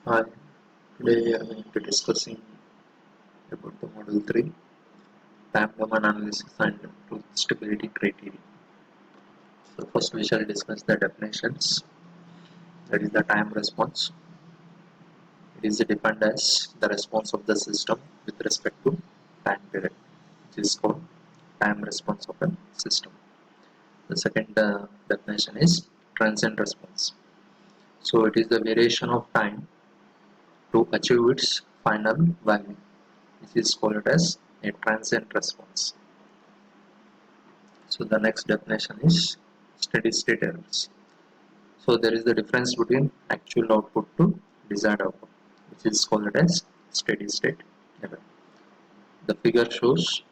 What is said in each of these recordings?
Hi, today we are going to discussing about the Model 3 time domain analysis and truth stability criteria. So first we shall discuss the definitions. That is the time response. It is defined as the response of the system with respect to time period, which is called time response of a system. The second definition is transient response. So it is the variation of time to achieve its final value, which is called as a transient response. So the next definition is steady state errors. So there is the difference between actual output to desired output, which is called as steady state error. The figure shows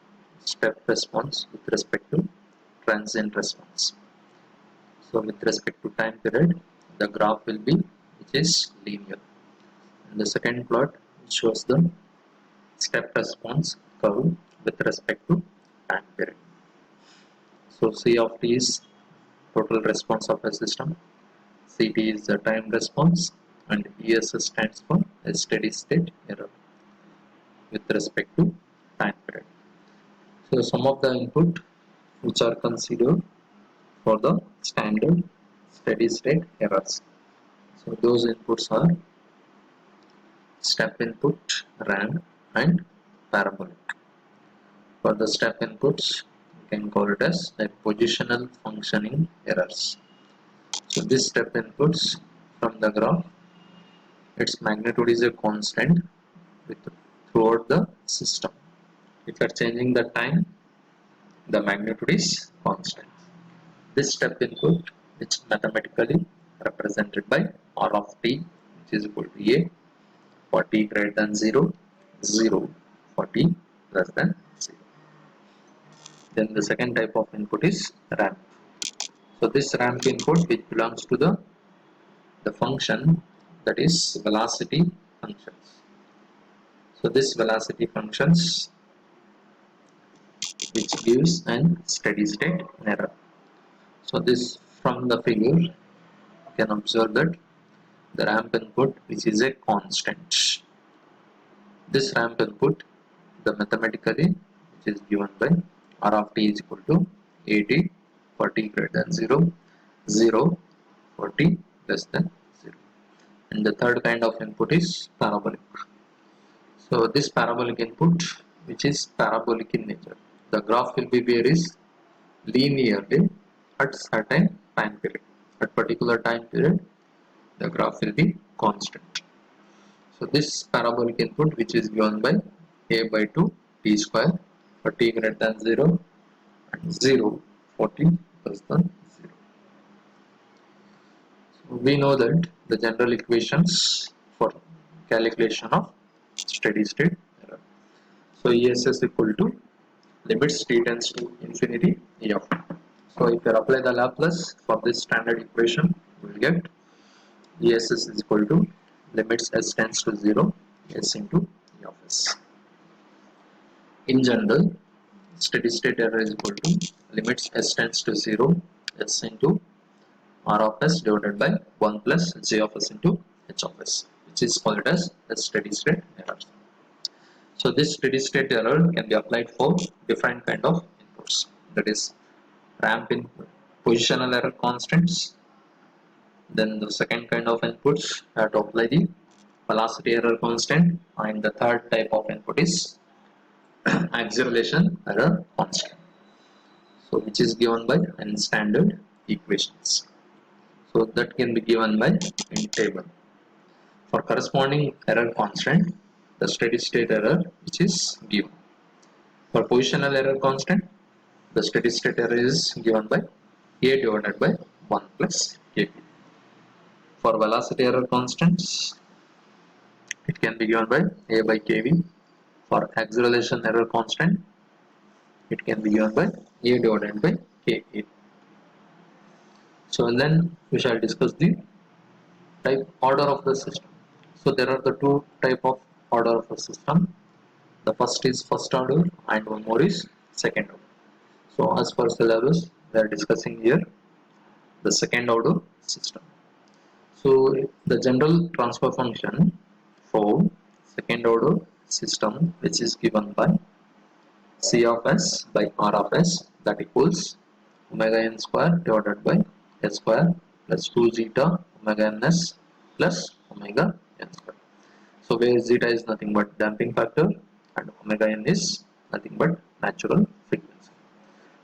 step response with respect to transient response. So with respect to time period, the graph will be which is linear. And the second plot shows the step response curve with respect to time period. So C of t is total response of a system. CT is the time response and ESS stands for a steady state error with respect to time period. So some of the input which are considered for the standard steady state errors. So those inputs are step input, ramp and parabolic. For the step inputs, you can call it as a positional functioning errors. So this step inputs from the graph, its magnitude is a constant throughout the system. If you are changing the time, the magnitude is constant. This step input, which mathematically represented by R of t, which is equal to A for t greater than 0, 0 for t less than 0. Then the second type of input is ramp. So this ramp input which belongs to the function, that is velocity functions. So this velocity functions which gives an steady state error. So this from the figure you can observe that the ramp input which is a constant. This ramp input, the mathematically which is given by R of t is equal to AT for t greater than 0, 0 for t less than 0. And the third kind of input is parabolic. So this parabolic input which is parabolic in nature, the graph will be varies linearly at certain time period. At particular time period, the graph will be constant. So this parabolic input which is given by a by 2 t square for t greater than 0 and 0 for t less than 0. So we know that the general equations for calculation of steady state error. So ESS equal to limits t tends to infinity E of t. So if you apply the Laplace for this standard equation, you will get ESS is equal to limits s tends to 0 s into E of s. In general, steady state error is equal to limits s tends to 0 s into R of s divided by 1 plus j of s into h of s, which is called as a steady state error. So this steady state error can be applied for different kind of inputs, that is ramp input, positional error constants. Then the second kind of inputs have to apply the velocity error constant, and the third type of input is acceleration error constant. So which is given by in standard equations. So that can be given by in table. For corresponding error constant, the steady state error which is given. For positional error constant, the steady state error is given by A divided by 1 plus kp. For velocity error constants, it can be given by A by kv. For acceleration error constant, it can be given by A divided by ka. So and then we shall discuss the type order of the system. So there are the two type of order of the system. The first is first order and one more is second order. So as per syllabus, we are discussing here the second order system. So the general transfer function for second order system which is given by C of s by R of s, that equals omega n square divided by s square plus 2 zeta omega ns plus omega n square. So where zeta is nothing but damping factor and omega n is nothing but natural frequency.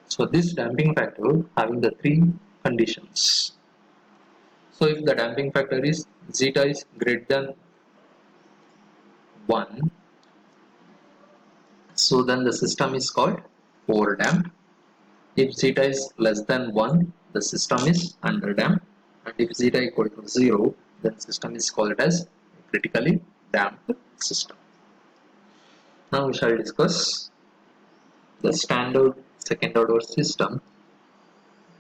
So this damping factor having the three conditions. So if the damping factor is zeta is greater than 1, so then the system is called overdamped. If zeta is less than 1, the system is underdamped, and if zeta equal to 0, then system is called as critically damped system. Now we shall discuss the standard second order system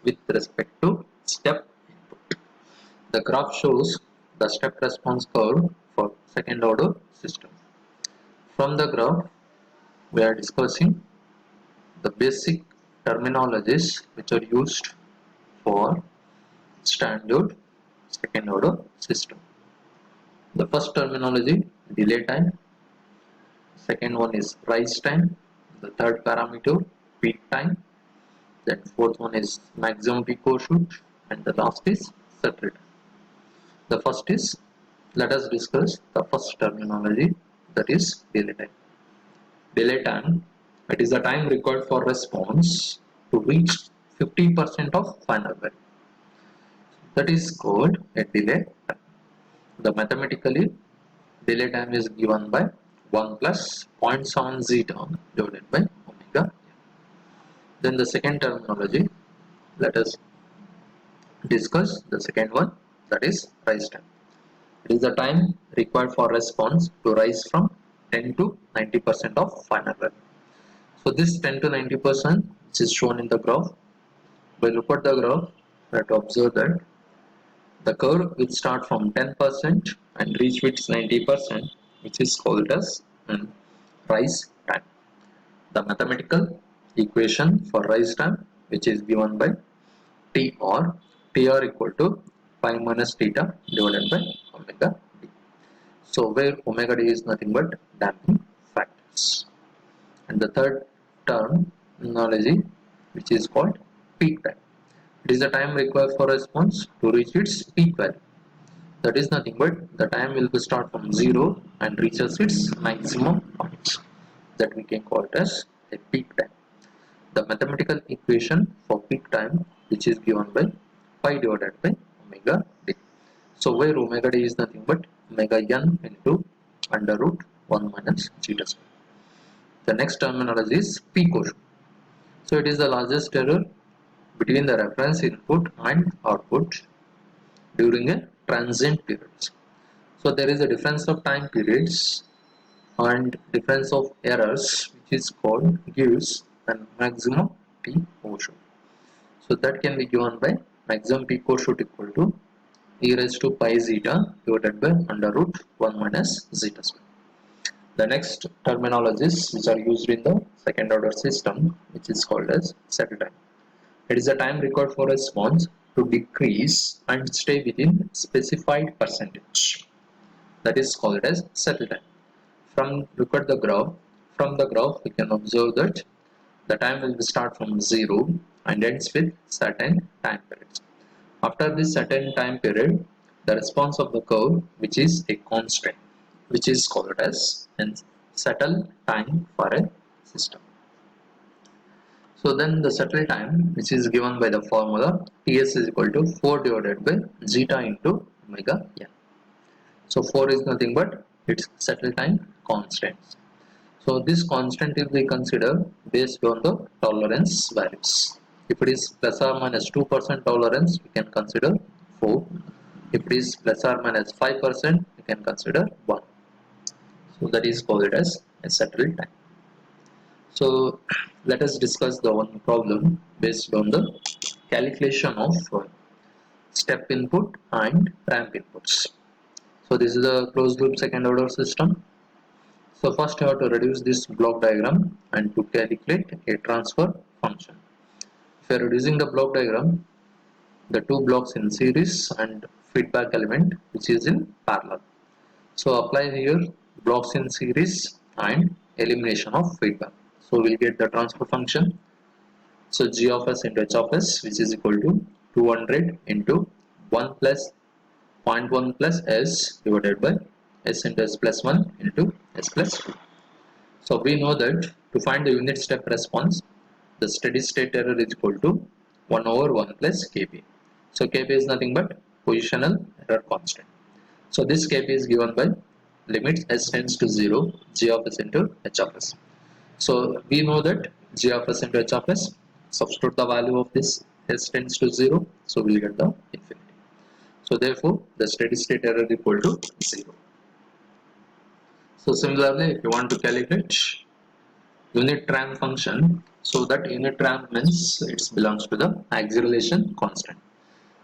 with respect to step input. The graph shows the step response curve for second order system. From the graph, we are discussing the basic terminologies which are used for standard second order system. The first terminology, delay time. Second one is rise time. The third parameter, peak time. Then fourth one is maximum peak overshoot, and the last is settle time. The first is, let us discuss the first terminology, that is delay time. Delay time, it is the time required for response to reach 50% of final value. That is called a delay time. The mathematically delay time is given by 1 plus 0.7 zeta divided by omega. Then the second terminology, let us discuss the second one, that is rise time. It is the time required for response to rise from 10 to 90% of final value. So this 10 to 90% which is shown in the graph. When you look at the graph, you have to observe that the curve will start from 10% and reach with 90%, which is called as rise time. The mathematical equation for rise time, which is given by TR equal to pi minus theta divided by omega d. So where omega d is nothing but damping factors. And the third terminology, which is called peak time. It is the time required for response to reach its peak value. That is nothing but the time will be start from 0 and reaches its maximum points. That we can call it as a peak time. The mathematical equation for peak time, which is given by pi divided by omega d. So where omega d is nothing but omega n into under root 1 minus zeta square. The next terminology is peak overshoot. So it is the largest error between the reference input and output during a transient period. So there is a difference of time periods and difference of errors, which is called gives an maximum peak overshoot. So that can be given by maximum peak overshoot equal to e raised to pi zeta divided by under root 1 minus zeta square. The next terminologies which are used in the second order system, which is called as settle time. It is the time required for response to decrease and stay within specified percentage. That is called as settle time. Look at the graph. From the graph, we can observe that the time will start from 0 and ends with certain time periods. After this certain time period, the response of the curve, which is a constant, which is called as settle time for a system. So then the settle time, which is given by the formula Ts is equal to 4 divided by zeta into omega n. So 4 is nothing but its settle time constant. So this constant will be considered based on the tolerance values. If it is plus or minus 2% tolerance, we can consider 4. If it is plus or minus 5%, we can consider 1. So that is called as a settle time. So let us discuss the one problem based on the calculation of step input and ramp inputs. So this is a closed loop second order system. So first you have to reduce this block diagram and to calculate a transfer function. If you are reducing the block diagram, the two blocks in series and feedback element which is in parallel. So apply here blocks in series and elimination of feedback. So we'll get the transfer function. So g of s into h of s, which is equal to 200 into 1 plus 0.1 plus s divided by s into s plus 1 into s plus 2. So we know that to find the unit step response, the steady state error is equal to 1 over 1 plus kp. So kp is nothing but positional error constant. So this kp is given by limit s tends to 0 g of s into h of s. So we know that g of s into h of s, substitute the value of this s tends to 0, so we'll get the infinity. So therefore the steady state error is equal to 0. So similarly, if you want to calculate unit ramp function, so that unit ramp means it belongs to the acceleration constant.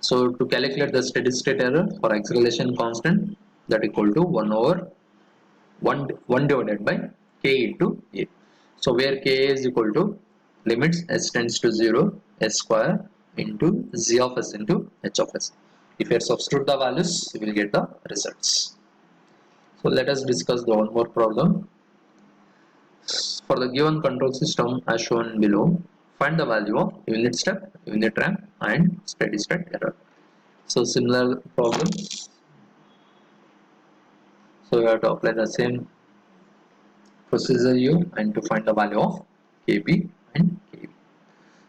So to calculate the steady state error for acceleration constant, that equal to 1 over 1 divided by k into a. So where k is equal to limits s tends to 0 s square into z of s into h of s. If you substitute the values, you will get the results. So let us discuss the one more problem. For the given control system as shown below, find the value of unit step, unit ramp and steady state error. So similar problem. So you have to apply the same procedure here and to find the value of kp and kb.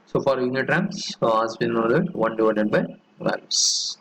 So for unit ramps, so as we know that 1 divided by values.